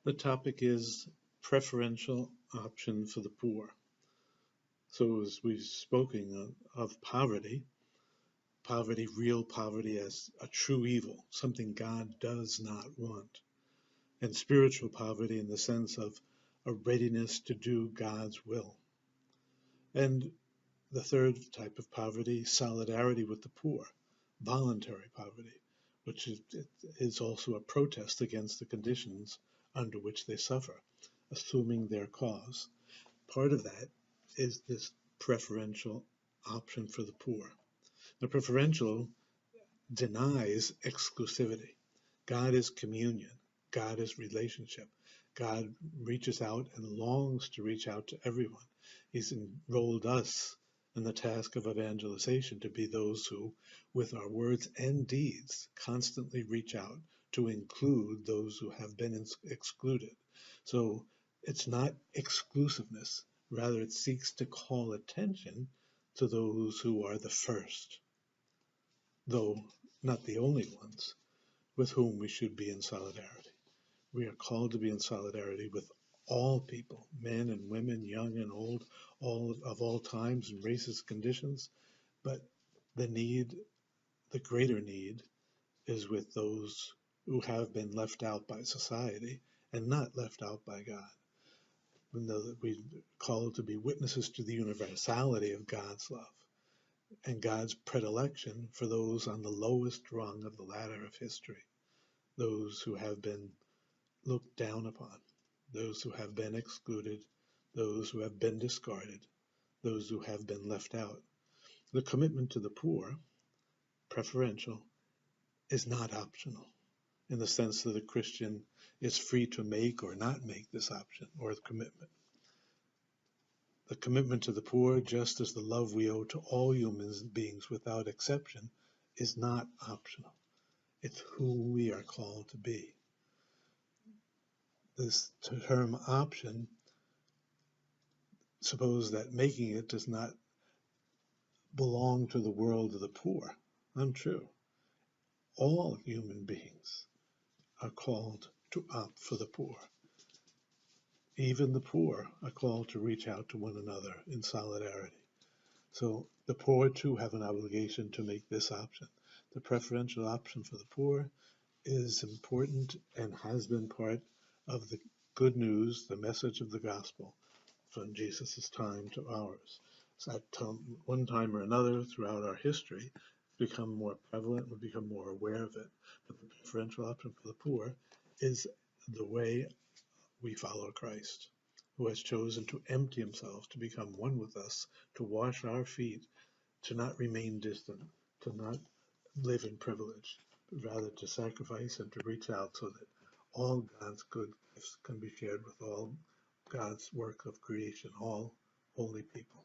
The topic is preferential option for the poor. So as we've spoken of poverty, real poverty as a true evil, something God does not want, and spiritual poverty in the sense of a readiness to do God's will. And the third type of poverty, solidarity with the poor, voluntary poverty, which is also a protest against the conditions under which they suffer, assuming their cause. Part of that is this preferential option for the poor. The preferential denies exclusivity. God is communion. God is relationship. God reaches out and longs to reach out to everyone. He's enrolled us in the task of evangelization to be those who, with our words and deeds, constantly reach out to include those who have been excluded. So it's not exclusiveness, rather, it seeks to call attention to those who are the first, though not the only ones, with whom we should be in solidarity. We are called to be in solidarity with all people, men and women, young and old, all of all times and races, conditions. But the need, the greater need, is with those who have been left out by society and not left out by God. We know that we're called to be witnesses to the universality of God's love and God's predilection for those on the lowest rung of the ladder of history, those who have been looked down upon, those who have been excluded, those who have been discarded, those who have been left out. The commitment to the poor, preferential, is not optional in the sense that a Christian is free to make or not make this option or commitment. The commitment to the poor, just as the love we owe to all human beings without exception, is not optional. It's who we are called to be. This term option, suppose that making it does not belong to the world of the poor. Untrue. All human beings are called to opt for the poor. Even the poor are called to reach out to one another in solidarity. So the poor too have an obligation to make this option. The preferential option for the poor is important and has been part of the good news, the message of the gospel from Jesus' time to ours. So at one time or another throughout our history, it's become more prevalent, we've become more aware of it. But the preferential option for the poor is the way we follow Christ, who has chosen to empty himself, to become one with us, to wash our feet, to not remain distant, to not live in privilege, but rather to sacrifice and to reach out so that all God's good gifts can be shared with all God's work of creation, all holy people.